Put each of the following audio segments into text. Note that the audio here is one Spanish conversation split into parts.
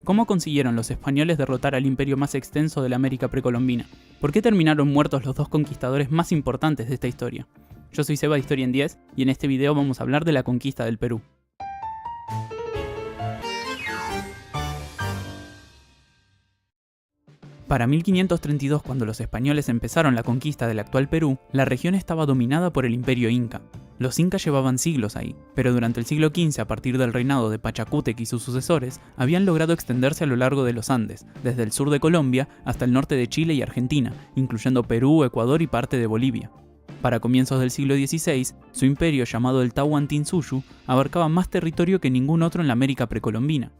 ¿Cómo consiguieron los españoles derrotar al imperio más extenso de la América precolombina? ¿Por qué terminaron muertos los dos conquistadores más importantes de esta historia? Yo soy Seba de Historia en 10 y en este video vamos a hablar de la conquista del Perú. Para 1532, cuando los españoles empezaron la conquista del actual Perú, la región estaba dominada por el Imperio Inca. Los incas llevaban siglos ahí, pero durante el siglo XV, a partir del reinado de Pachacútec y sus sucesores, habían logrado extenderse a lo largo de los Andes, desde el sur de Colombia hasta el norte de Chile y Argentina, incluyendo Perú, Ecuador y parte de Bolivia. Para comienzos del siglo XVI, su imperio, llamado el Tahuantinsuyo, abarcaba más territorio que ningún otro en la América precolombina.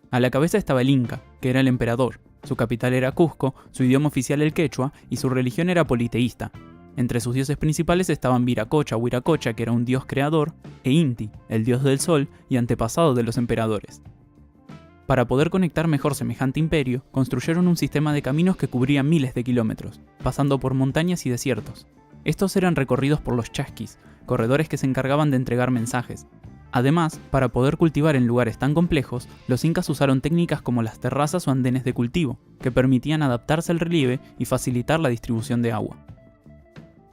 A la cabeza estaba el Inca, que era el emperador. Su capital era Cusco, su idioma oficial el quechua y su religión era politeísta. Entre sus dioses principales estaban Viracocha o Huiracocha, que era un dios creador, e Inti, el dios del sol y antepasado de los emperadores. Para poder conectar mejor semejante imperio, construyeron un sistema de caminos que cubría miles de kilómetros, pasando por montañas y desiertos. Estos eran recorridos por los chasquis, corredores que se encargaban de entregar mensajes. Además, para poder cultivar en lugares tan complejos, los incas usaron técnicas como las terrazas o andenes de cultivo, que permitían adaptarse al relieve y facilitar la distribución de agua.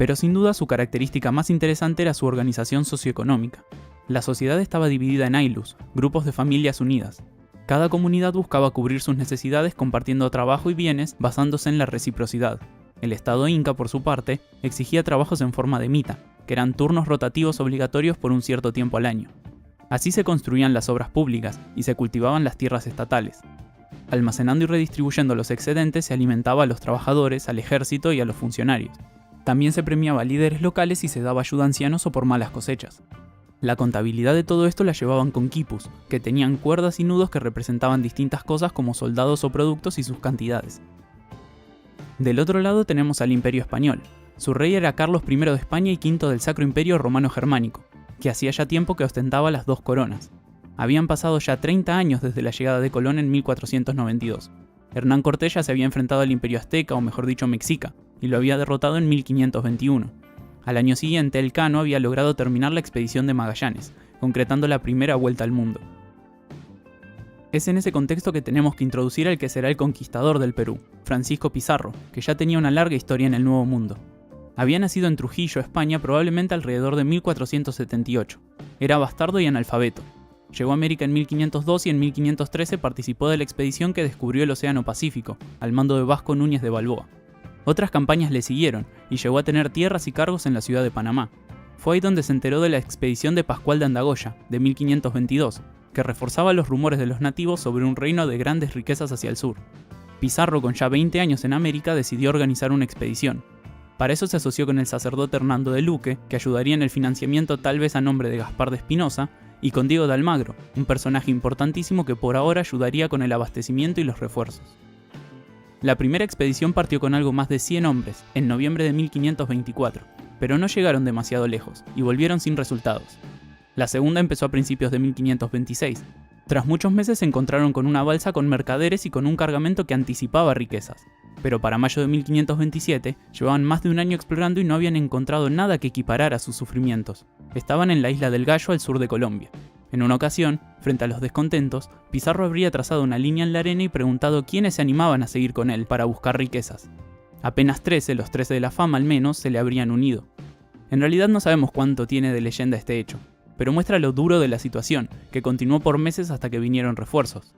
Pero sin duda su característica más interesante era su organización socioeconómica. La sociedad estaba dividida en aylus, grupos de familias unidas. Cada comunidad buscaba cubrir sus necesidades compartiendo trabajo y bienes basándose en la reciprocidad. El Estado inca, por su parte, exigía trabajos en forma de mita, que eran turnos rotativos obligatorios por un cierto tiempo al año. Así se construían las obras públicas y se cultivaban las tierras estatales. Almacenando y redistribuyendo los excedentes se alimentaba a los trabajadores, al ejército y a los funcionarios. También se premiaba a líderes locales y se daba ayuda a ancianos o por malas cosechas. La contabilidad de todo esto la llevaban con quipus, que tenían cuerdas y nudos que representaban distintas cosas como soldados o productos y sus cantidades. Del otro lado tenemos al Imperio Español. Su rey era Carlos I de España y V del Sacro Imperio Romano Germánico, que hacía ya tiempo que ostentaba las dos coronas. Habían pasado ya 30 años desde la llegada de Colón en 1492. Hernán Cortés ya se había enfrentado al Imperio Azteca, o mejor dicho Mexica, y lo había derrotado en 1521. Al año siguiente, Elcano había logrado terminar la expedición de Magallanes, concretando la primera vuelta al mundo. Es en ese contexto que tenemos que introducir al que será el conquistador del Perú, Francisco Pizarro, que ya tenía una larga historia en el Nuevo Mundo. Había nacido en Trujillo, España, probablemente alrededor de 1478. Era bastardo y analfabeto. Llegó a América en 1502 y en 1513 participó de la expedición que descubrió el Océano Pacífico, al mando de Vasco Núñez de Balboa. Otras campañas le siguieron, y llegó a tener tierras y cargos en la ciudad de Panamá. Fue ahí donde se enteró de la expedición de Pascual de Andagoya, de 1522, que reforzaba los rumores de los nativos sobre un reino de grandes riquezas hacia el sur. Pizarro, con ya 20 años en América, decidió organizar una expedición. Para eso se asoció con el sacerdote Hernando de Luque, que ayudaría en el financiamiento tal vez a nombre de Gaspar de Espinosa, y con Diego de Almagro, un personaje importantísimo que por ahora ayudaría con el abastecimiento y los refuerzos. La primera expedición partió con algo más de 100 hombres, en noviembre de 1524, pero no llegaron demasiado lejos, y volvieron sin resultados. La segunda empezó a principios de 1526. Tras muchos meses se encontraron con una balsa con mercaderes y con un cargamento que anticipaba riquezas. Pero para mayo de 1527 llevaban más de un año explorando y no habían encontrado nada que equiparara sus sufrimientos. Estaban en la isla del Gallo al sur de Colombia. En una ocasión, frente a los descontentos, Pizarro habría trazado una línea en la arena y preguntado quiénes se animaban a seguir con él para buscar riquezas. Apenas 13, los 13 de la fama al menos, se le habrían unido. En realidad no sabemos cuánto tiene de leyenda este hecho, pero muestra lo duro de la situación, que continuó por meses hasta que vinieron refuerzos.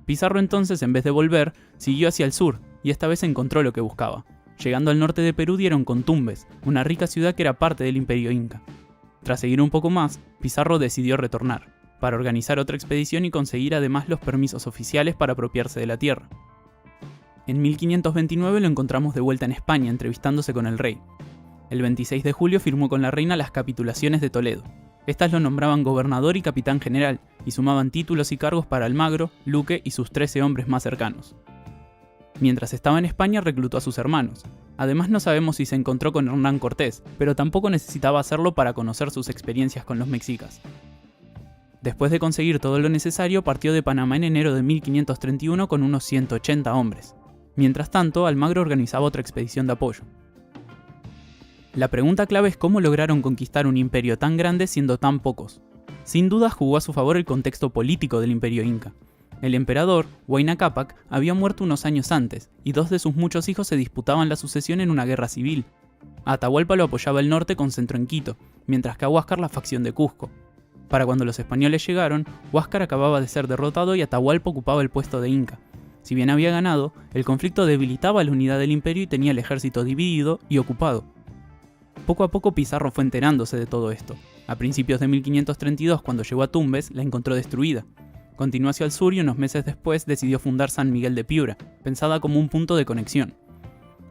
Pizarro entonces, en vez de volver, siguió hacia el sur, y esta vez encontró lo que buscaba. Llegando al norte de Perú dieron con Tumbes, una rica ciudad que era parte del Imperio Inca. Tras seguir un poco más, Pizarro decidió retornar, para organizar otra expedición y conseguir además los permisos oficiales para apropiarse de la tierra. En 1529 lo encontramos de vuelta en España, entrevistándose con el rey. El 26 de julio firmó con la reina las capitulaciones de Toledo. Estas lo nombraban gobernador y capitán general, y sumaban títulos y cargos para Almagro, Luque y sus 13 hombres más cercanos. Mientras estaba en España reclutó a sus hermanos. Además no sabemos si se encontró con Hernán Cortés, pero tampoco necesitaba hacerlo para conocer sus experiencias con los mexicas. Después de conseguir todo lo necesario, partió de Panamá en enero de 1531 con unos 180 hombres. Mientras tanto, Almagro organizaba otra expedición de apoyo. La pregunta clave es cómo lograron conquistar un imperio tan grande siendo tan pocos. Sin duda jugó a su favor el contexto político del imperio inca. El emperador, Huayna Cápac, había muerto unos años antes, y 2 de sus muchos hijos se disputaban la sucesión en una guerra civil. A Atahualpa lo apoyaba el norte con centro en Quito, mientras que a Huáscar la facción de Cusco. Para cuando los españoles llegaron, Huáscar acababa de ser derrotado y Atahualpa ocupaba el puesto de Inca. Si bien había ganado, el conflicto debilitaba la unidad del imperio y tenía el ejército dividido y ocupado. Poco a poco Pizarro fue enterándose de todo esto. A principios de 1532, cuando llegó a Tumbes, la encontró destruida. Continuó hacia el sur y unos meses después decidió fundar San Miguel de Piura, pensada como un punto de conexión.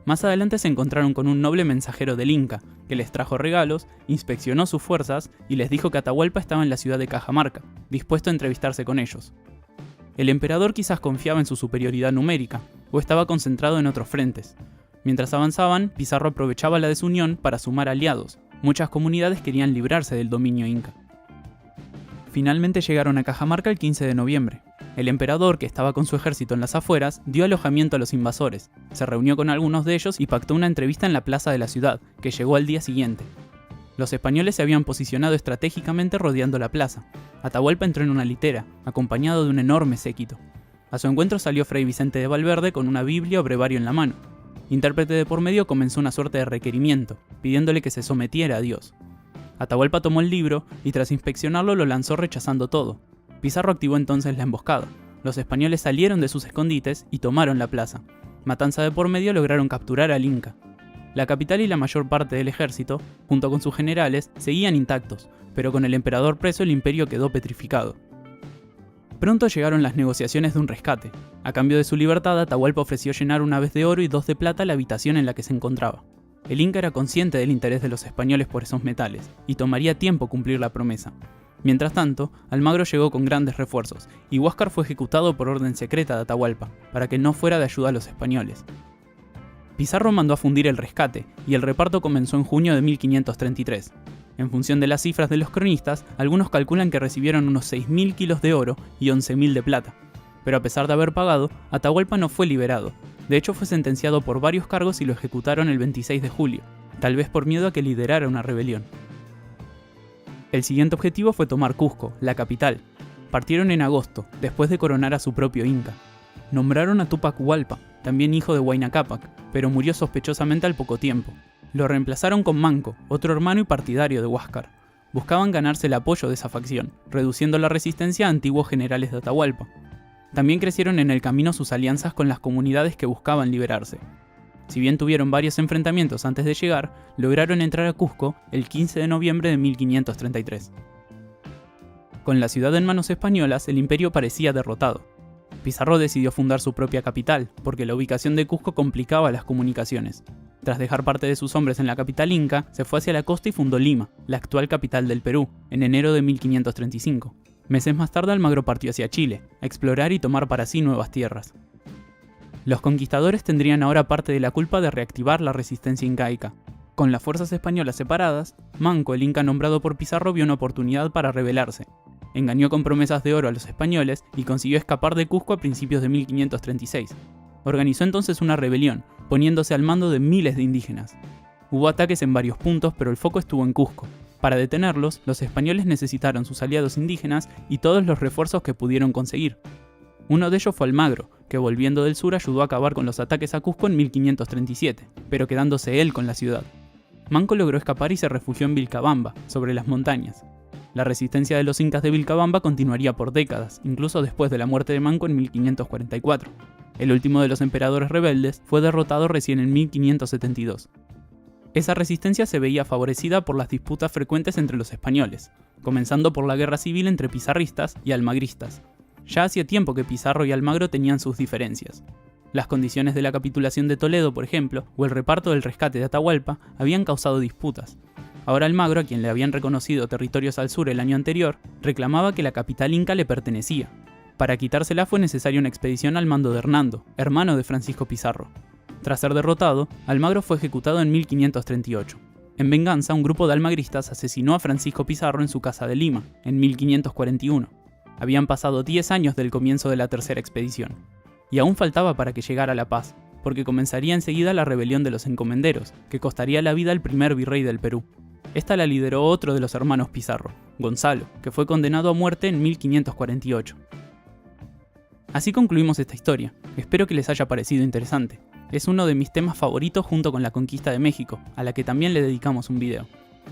Más adelante se encontraron con un noble mensajero del Inca, que les trajo regalos, inspeccionó sus fuerzas y les dijo que Atahualpa estaba en la ciudad de Cajamarca, dispuesto a entrevistarse con ellos. El emperador quizás confiaba en su superioridad numérica, o estaba concentrado en otros frentes. Mientras avanzaban, Pizarro aprovechaba la desunión para sumar aliados. Muchas comunidades querían librarse del dominio inca. Finalmente llegaron a Cajamarca el 15 de noviembre. El emperador, que estaba con su ejército en las afueras, dio alojamiento a los invasores, se reunió con algunos de ellos y pactó una entrevista en la plaza de la ciudad, que llegó al día siguiente. Los españoles se habían posicionado estratégicamente rodeando la plaza. Atahualpa entró en una litera, acompañado de un enorme séquito. A su encuentro salió Fray Vicente de Valverde con una Biblia o brevario en la mano. Intérprete de por medio comenzó una suerte de requerimiento, pidiéndole que se sometiera a Dios. Atahualpa tomó el libro y tras inspeccionarlo lo lanzó rechazando todo. Pizarro activó entonces la emboscada. Los españoles salieron de sus escondites y tomaron la plaza. Matanza de por medio lograron capturar al Inca. La capital y la mayor parte del ejército, junto con sus generales, seguían intactos, pero con el emperador preso el imperio quedó petrificado. Pronto llegaron las negociaciones de un rescate. A cambio de su libertad, Atahualpa ofreció llenar una vez de oro y 2 de plata la habitación en la que se encontraba. El Inca era consciente del interés de los españoles por esos metales, y tomaría tiempo cumplir la promesa. Mientras tanto, Almagro llegó con grandes refuerzos, y Huáscar fue ejecutado por orden secreta de Atahualpa, para que no fuera de ayuda a los españoles. Pizarro mandó a fundir el rescate, y el reparto comenzó en junio de 1533. En función de las cifras de los cronistas, algunos calculan que recibieron unos 6.000 kilos de oro y 11.000 de plata. Pero a pesar de haber pagado, Atahualpa no fue liberado. De hecho, fue sentenciado por varios cargos y lo ejecutaron el 26 de julio, tal vez por miedo a que liderara una rebelión. El siguiente objetivo fue tomar Cusco, la capital. Partieron en agosto, después de coronar a su propio Inca. Nombraron a Túpac Hualpa, también hijo de Huayna Cápac, pero murió sospechosamente al poco tiempo. Lo reemplazaron con Manco, otro hermano y partidario de Huáscar. Buscaban ganarse el apoyo de esa facción, reduciendo la resistencia a antiguos generales de Atahualpa. También crecieron en el camino sus alianzas con las comunidades que buscaban liberarse. Si bien tuvieron varios enfrentamientos antes de llegar, lograron entrar a Cusco el 15 de noviembre de 1533. Con la ciudad en manos españolas, el imperio parecía derrotado. Pizarro decidió fundar su propia capital, porque la ubicación de Cusco complicaba las comunicaciones. Tras dejar parte de sus hombres en la capital inca, se fue hacia la costa y fundó Lima, la actual capital del Perú, en enero de 1535. Meses más tarde Almagro partió hacia Chile, a explorar y tomar para sí nuevas tierras. Los conquistadores tendrían ahora parte de la culpa de reactivar la resistencia incaica. Con las fuerzas españolas separadas, Manco, el inca nombrado por Pizarro, vio una oportunidad para rebelarse. Engañó con promesas de oro a los españoles y consiguió escapar de Cusco a principios de 1536. Organizó entonces una rebelión, poniéndose al mando de miles de indígenas. Hubo ataques en varios puntos, pero el foco estuvo en Cusco. Para detenerlos, los españoles necesitaron sus aliados indígenas y todos los refuerzos que pudieron conseguir. Uno de ellos fue Almagro, que volviendo del sur ayudó a acabar con los ataques a Cusco en 1537, pero quedándose él con la ciudad. Manco logró escapar y se refugió en Vilcabamba, sobre las montañas. La resistencia de los incas de Vilcabamba continuaría por décadas, incluso después de la muerte de Manco en 1544. El último de los emperadores rebeldes fue derrotado recién en 1572. Esa resistencia se veía favorecida por las disputas frecuentes entre los españoles, comenzando por la guerra civil entre pizarristas y almagristas. Ya hacía tiempo que Pizarro y Almagro tenían sus diferencias. Las condiciones de la capitulación de Toledo, por ejemplo, o el reparto del rescate de Atahualpa, habían causado disputas. Ahora Almagro, a quien le habían reconocido territorios al sur el año anterior, reclamaba que la capital inca le pertenecía. Para quitársela fue necesaria una expedición al mando de Hernando, hermano de Francisco Pizarro. Tras ser derrotado, Almagro fue ejecutado en 1538. En venganza, un grupo de almagristas asesinó a Francisco Pizarro en su casa de Lima, en 1541. Habían pasado 10 años del comienzo de la tercera expedición. Y aún faltaba para que llegara la paz, porque comenzaría enseguida la rebelión de los encomenderos, que costaría la vida al primer virrey del Perú. Esta la lideró otro de los hermanos Pizarro, Gonzalo, que fue condenado a muerte en 1548. Así concluimos esta historia. Espero que les haya parecido interesante. Es uno de mis temas favoritos junto con la conquista de México, a la que también le dedicamos un video.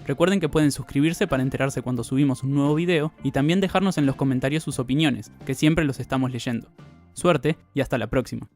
Recuerden que pueden suscribirse para enterarse cuando subimos un nuevo video y también dejarnos en los comentarios sus opiniones, que siempre los estamos leyendo. Suerte y hasta la próxima.